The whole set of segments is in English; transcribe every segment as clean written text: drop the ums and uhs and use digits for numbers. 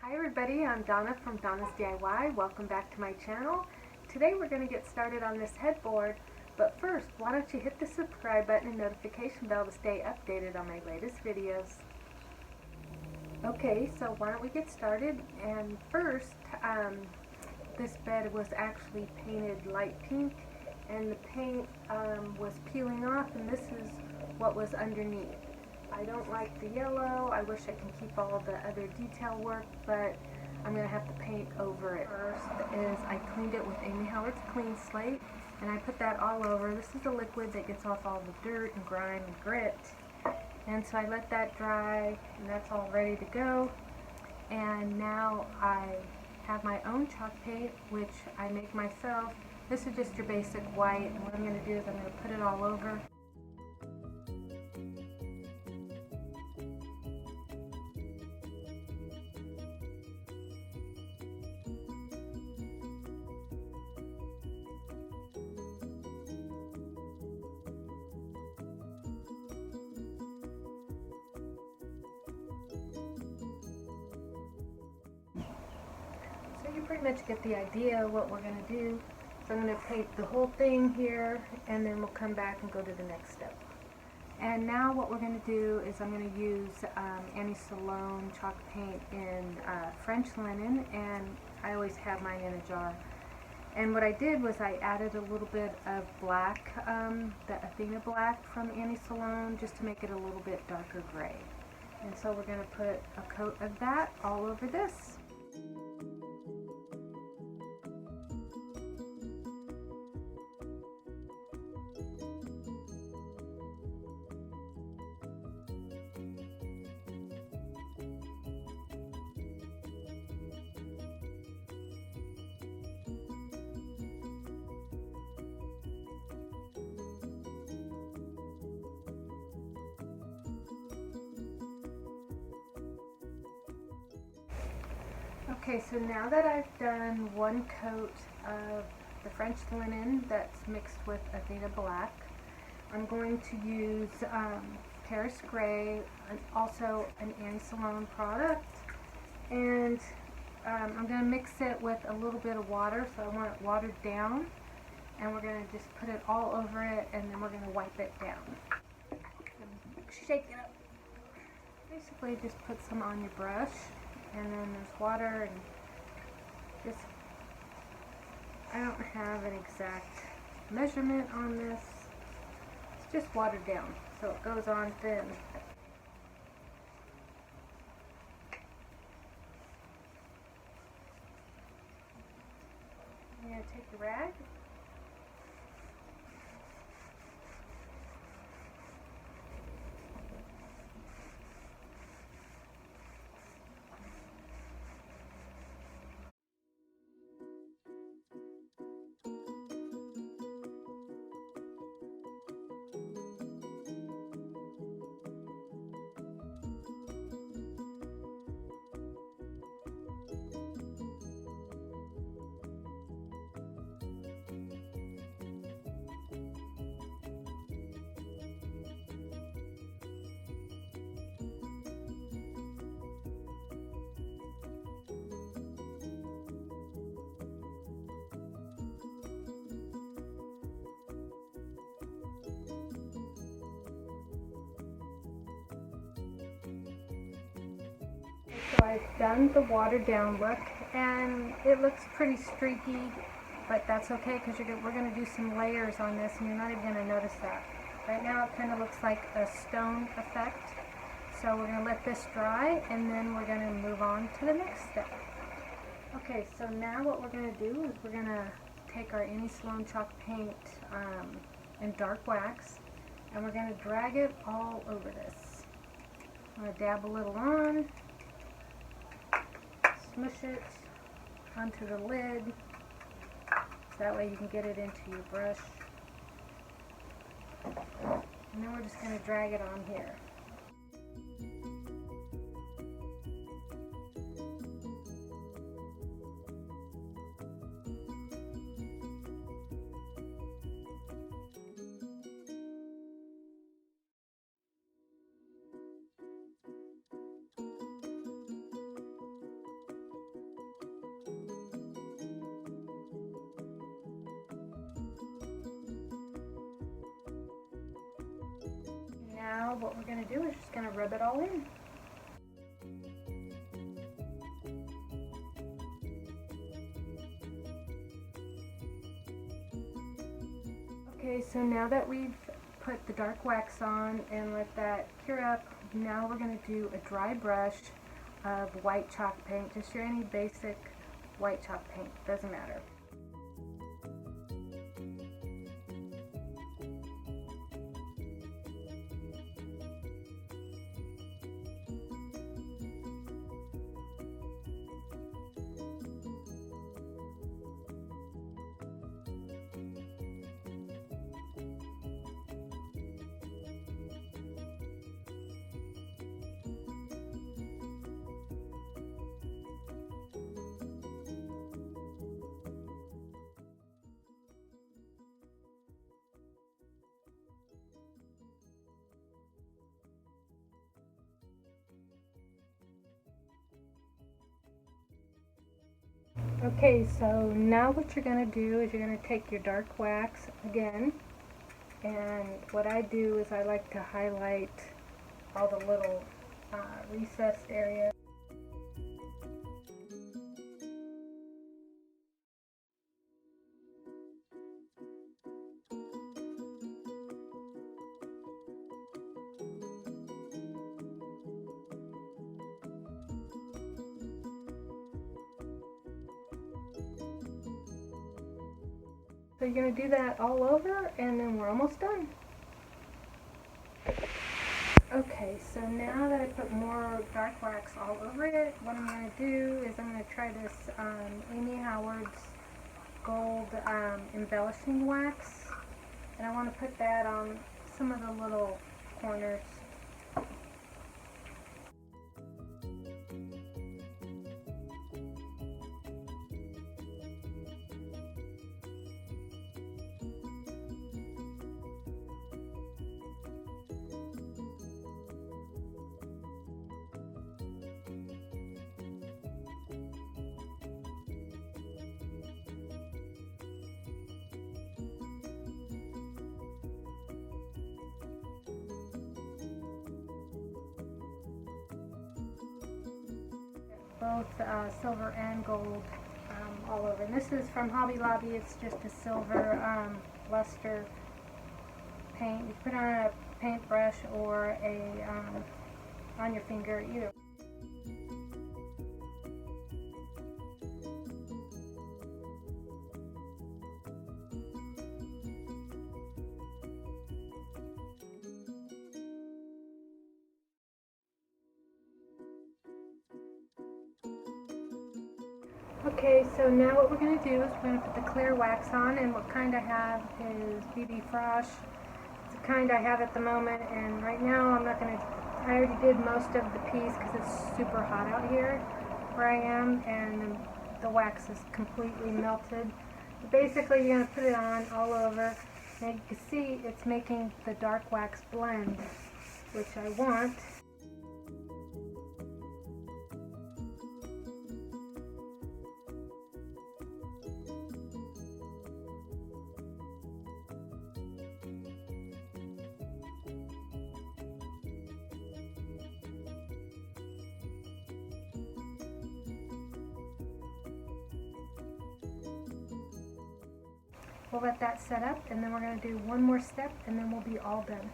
Hi everybody, I'm Donna from Donna's DIY. Welcome back to my channel. Today we're going to get started on this headboard, but first, why don't you hit the subscribe button and notification bell to stay updated on my latest videos. Okay, so why don't we get started? And first, this bed was actually painted light pink, and the paint was peeling off, and this is what was underneath. I don't like the yellow. I wish I can keep all the other detail work, but I'm going to have to paint over it. First is I cleaned it with Howards Clean Slate, and I put that all over. This is a liquid that gets off all the dirt and grime and grit. And so I let that dry, and that's all ready to go. And now I have my own chalk paint, which I make myself. This is just your basic white, and what I'm going to do is I'm going to put it all over. So you pretty much get the idea of what we're going to do. So I'm going to paint the whole thing here, and then we'll come back and go to the next step. And now what we're going to do is I'm going to use Annie Sloan Chalk Paint in French linen, and I always have mine in a jar. And what I did was I added a little bit of black, the Athenian Black from Annie Sloan, just to make it a little bit darker gray. And so we're going to put a coat of that all over this. Okay, so now that I've done one coat of the French linen that's mixed with Athenian Black, I'm going to use Paris Gray, and also an Annie Sloan product, and I'm going to mix it with a little bit of water, so I want it watered down, and we're going to just put it all over it, and then we're going to wipe it down. Shake it up. Basically just put some on your brush. And then there's water, and just, I don't have an exact measurement on this. It's just watered down, so it goes on thin. I'm going to take the rag. So I've done the watered down look, and it looks pretty streaky, but that's okay because we're going to do some layers on this, and you're not even going to notice that. Right now it kind of looks like a stone effect, so we're going to let this dry, and then we're going to move on to the next step. Okay, so now what we're going to do is we're going to take our Annie Sloan Chalk Paint in dark wax, and we're going to drag it all over this. I'm going to dab a little on. Smush it onto the lid, so that way you can get it into your brush. And then we're just going to drag it on here. now what we're going to do is just going to rub it all in. Okay, so now that we've put the dark wax on and let that cure up, now we're going to do a dry brush of white chalk paint. Just your any basic white chalk paint, doesn't matter. Okay, so now what you're going to do is you're going to take your dark wax again, and what I do is I like to highlight all the little recessed areas. So you're going to do that all over, and then we're almost done. Okay, so now that I put more dark wax all over it, what I'm going to do is I'm going to try this Amy Howards gold embellishing wax, and I want to put that on some of the little corners. Both silver and gold all over. And this is from Hobby Lobby. It's just a silver luster paint. You put on a paintbrush or a on your finger, either. Okay, so now what we're going to do is we're going to put the clear wax on, and what kind I have is BBFrosch. It's the kind I have at the moment, and right now I'm not going to, I already did most of the piece because it's super hot out here where I am, and the wax is completely melted. But basically you're going to put it on all over, and you can see it's making the dark wax blend, which I want. We'll let that set up, and then we're going to do one more step, and then we'll be all done.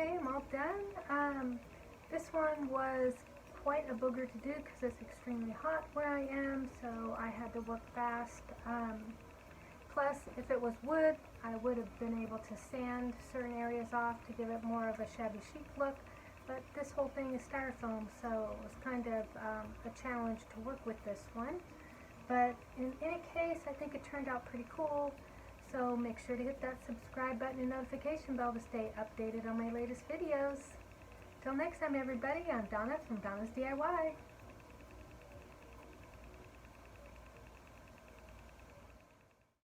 Okay, I'm all done. This one was quite a booger to do because it's extremely hot where I am, so I had to work fast. Plus, if it was wood, I would have been able to sand certain areas off to give it more of a shabby chic look, but this whole thing is styrofoam, so it was kind of a challenge to work with this one. But in any case, I think it turned out pretty cool, so make sure to hit that subscribe button and notification bell to stay updated on my latest videos. Till next time, everybody, I'm Donna from Donna's DIY.